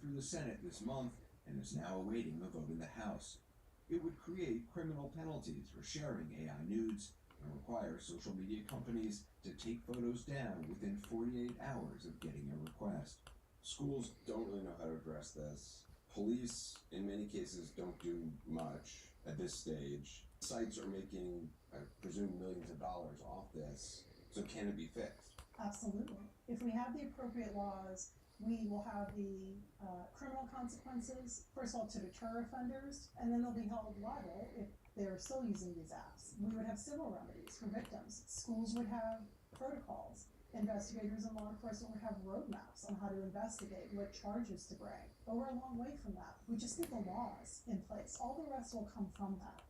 through the Senate this month and is now awaiting a vote in the House. It would create criminal penalties for sharing AI nudes and require social media companies to take photos down within 48 hours of getting a request. Schools don't really know how to address this. Police, in many cases, don't do much at this stage. Sites are making, I presume, millions of dollars off this. So can it be fixed? Absolutely. If we have the appropriate laws, we will have the criminal consequences, first of all, to deter offenders, and then they'll be held liable if they're still using these apps. We would have civil remedies for victims. Schools would have protocols. Investigators and law enforcement would have roadmaps on how to investigate, what charges to bring. But we're a long way from that. We just need the laws in place. All the rest will come from that.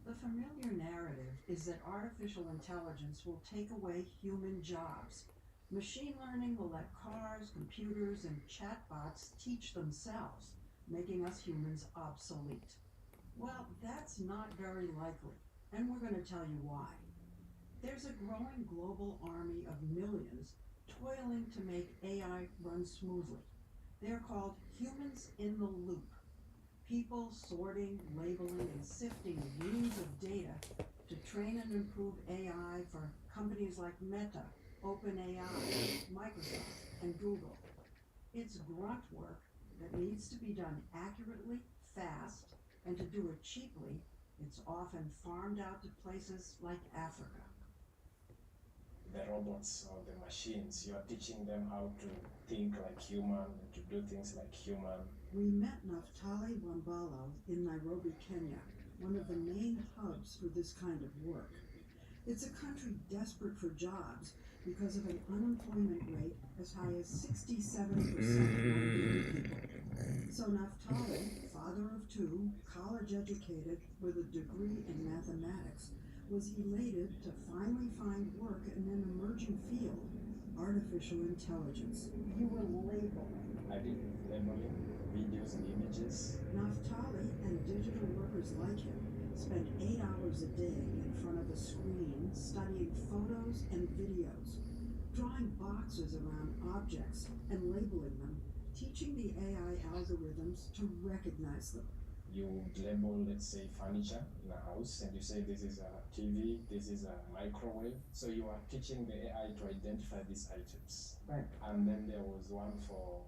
The familiar narrative is that artificial intelligence will take away human jobs. Machine learning will let cars, computers, and chatbots teach themselves, making us humans obsolete. Well, that's not very likely, and we're going to tell you why. There's a growing global army of millions toiling to make AI run smoothly. They're called humans in the loop. People sorting, labeling, and sifting reams of data to train and improve AI for companies like Meta, OpenAI, Microsoft, and Google. It's grunt work that needs to be done accurately, fast, and to do it cheaply, it's often farmed out to places like Africa. The robots or the machines, you are teaching them how to think like human and to do things like human. We met Naftali Wambalo in Nairobi, Kenya, one of the main hubs for this kind of work. It's a country desperate for jobs because of an unemployment rate as high as 67% among young people. So Naftali, father of two, college educated with a degree in mathematics, was elated to finally find work in an emerging field, artificial intelligence. You were labeling. I did labeling, videos and images. Naftali and digital workers like him spend 8 hours a day in front of a screen studying photos and videos, drawing boxes around objects and labeling them, teaching the AI algorithms to recognize them. You label, let's say, furniture in a house, and you say this is a TV, this is a microwave. So you are teaching the AI to identify these items. Right. And then there was one for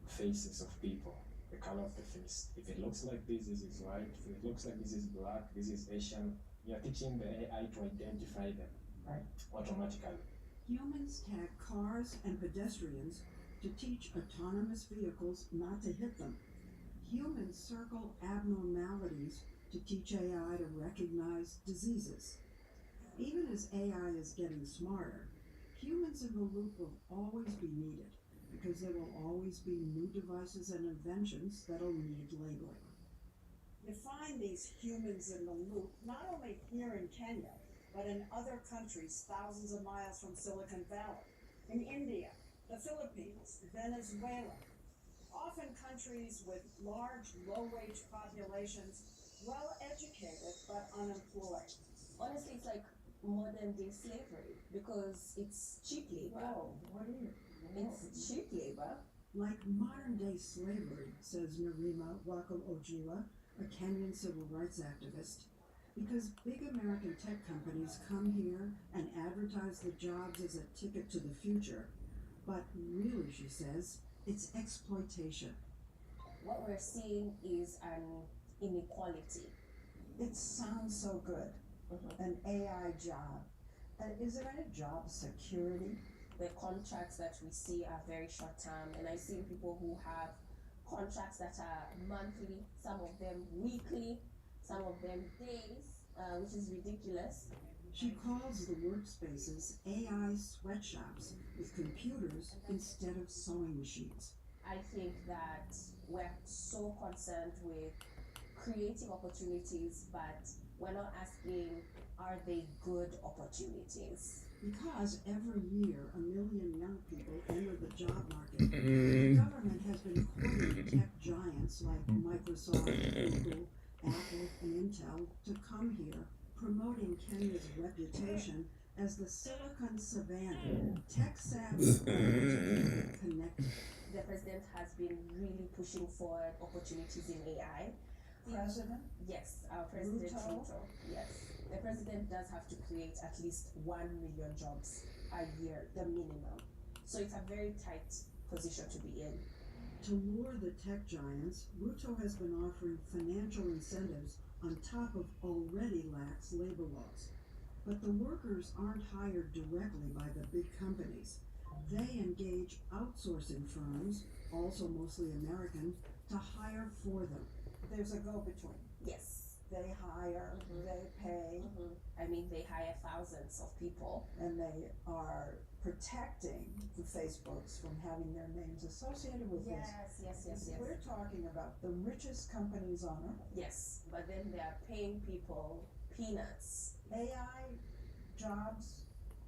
faces of people, the color of the face. If it looks like this is white. If it looks like this is black, this is Asian. You are teaching the AI to identify them, Right. automatically. Humans tag cars and pedestrians to teach autonomous vehicles not to hit them. Humans circle abnormalities to teach AI to recognize diseases. Even as AI is getting smarter, humans in the loop will always be needed because there will always be new devices and inventions that'll need labeling. You find these humans in the loop not only here in Kenya, but in other countries thousands of miles from Silicon Valley, in India, the Philippines, Venezuela. Often countries with large, low-wage populations, well-educated but unemployed. Honestly, it's like modern day slavery because it's cheap labor. Whoa, what is it? It's cheap labor. Like modern-day slavery, says Narima Wako Ojiwa, a Kenyan civil rights activist, because big American tech companies come here and advertise the jobs as a ticket to the future. But really, she says, it's exploitation. What we're seeing is an inequality. It sounds so good, an AI job. Is there any job security? The contracts that we see are very short term, and I've seen people who have contracts that are monthly, some of them weekly, some of them days, which is ridiculous. She calls the workspaces AI sweatshops with computers instead of sewing machines. I think that we're so concerned with creating opportunities, but we're not asking, are they good opportunities? Because every year 1 million young people enter the job market, the government has been courting tech giants like Microsoft, Google, Apple, and Intel to come here promoting Kenya's reputation as the Silicon Savannah, tech-savvy, connected. The president has been really pushing forward opportunities in AI. President? Yes, our president Ruto? Ruto. Yes, the president does have to create at least 1 million jobs a year, the minimum. So it's a very tight position to be in. To lure the tech giants, Ruto has been offering financial incentives on top of already lax labor laws. But the workers aren't hired directly by the big companies. They engage outsourcing firms, also mostly American, to hire for them. There's a go-between. Yes. They hire, they pay, I mean, they hire thousands of people. and they are protecting the Facebooks from having their names associated with this. Yes. We're talking about the richest companies on earth. Yes, but then they are paying people peanuts. AI jobs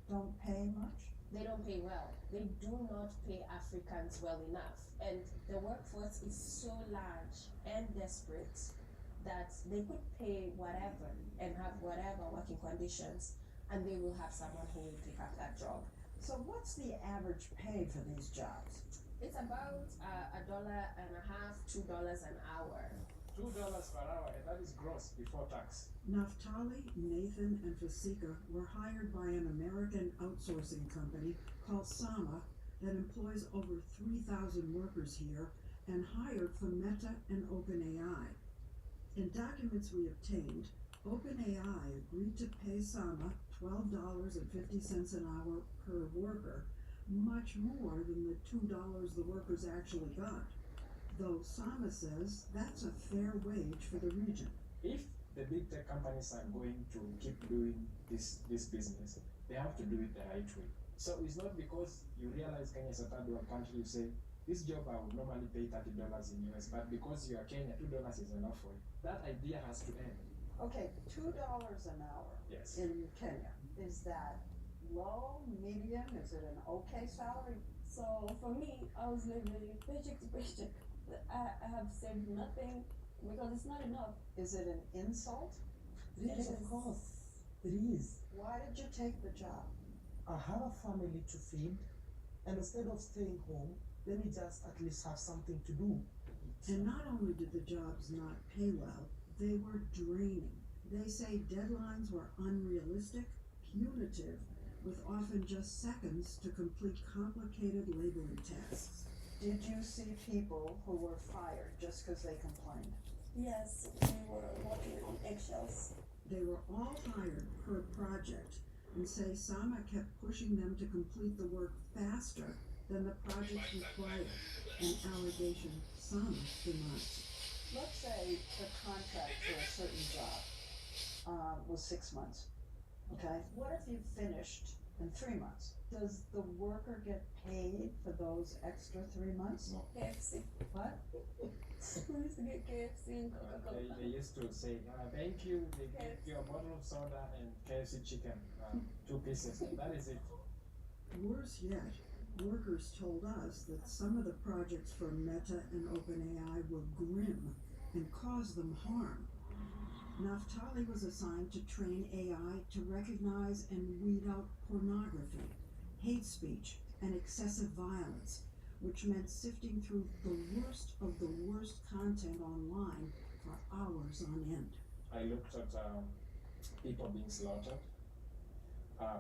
don't pay much. They don't pay well. They do not pay Africans well enough. And the workforce is so large and desperate that they could pay whatever and have whatever working conditions, and they will have someone who will pick up that job. So what's the average pay for these jobs? It's about $1.50, $2 an hour. $2 per hour, and that is gross before tax. Naftali, Nathan, and Fasika were hired by an American outsourcing company called Sama that employs over 3,000 workers here and hired for Meta and OpenAI. In documents we obtained, OpenAI agreed to pay Sama $12.50 an hour per worker, much more than the $2 the workers actually got. Though Sama says that's a fair wage for the region. If the big tech companies are going to keep doing this business, they have to do it the right way. So it's not because you realize Kenya is a third world country, you say, this job I would normally pay $30 in US, but because you are Kenya, $2 is enough for you. That idea has to end. Okay, $2 an hour Yes. in Kenya. Is that low, medium? Is it an okay salary? So for me, I was living paycheck to paycheck. I have saved nothing because it's not enough. Is it an insult? Yes, Of course, it is. Why did you take the job? I have a family to feed, and instead of staying home, let me just at least have something to do. And not only did the jobs not pay well, they were draining. They say deadlines were unrealistic, punitive, with often just seconds to complete complicated labeling tasks. Did you see people who were fired just because they complained? Yes, we were walking on eggshells. They were all hired per project and say Sama kept pushing them to complete the work faster than the project required, an allegation Sama denies. Let's say the contract for a certain job was 6 months. Okay, what if you finished in 3 months? Does the worker get paid for those extra 3 months? KFC. What? We used to get KFC and Coca-Cola. They used to say, thank you, they give you a bottle of soda and KFC chicken, 2 pieces, and that is it. Worse yet, workers told us that some of the projects for Meta and OpenAI were grim and caused them harm. Naftali was assigned to train AI to recognize and weed out pornography, hate speech, and excessive violence, which meant sifting through the worst of the worst content online for hours on end. I looked at people being slaughtered,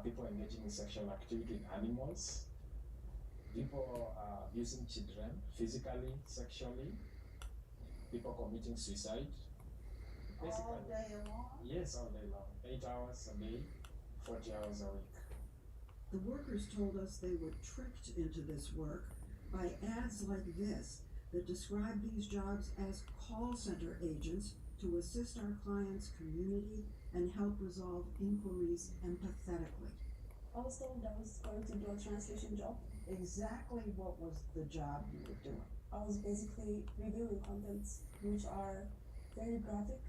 people engaging in sexual activity with animals, people abusing children physically, sexually, people committing suicide. All day long? Yes, all day long. 8 hours a day, 40 hours a week. The workers told us they were tricked into this work by ads like this that describe these jobs as call center agents to assist our clients' community and help resolve inquiries empathetically. I was told I was going to do a translation job. Exactly what was the job you were doing? I was basically reviewing contents which are very graphic,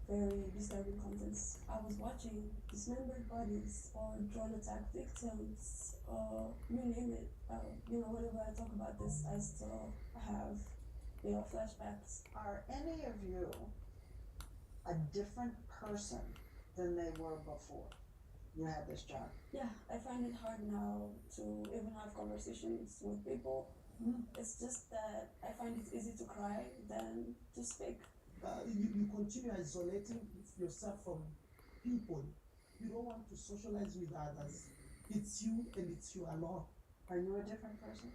very disturbing contents. I was watching dismembered bodies or drone attack victims, or you name it. Whenever I talk about this, I still have, flashbacks. Are any of you a different person than they were before you had this job? Yeah, I find it hard now to even have conversations with people. It's just that I find it easy to cry than to speak. You continue isolating yourself from people. You don't want to socialize with others. It's you and it's you alone. Are you a different person?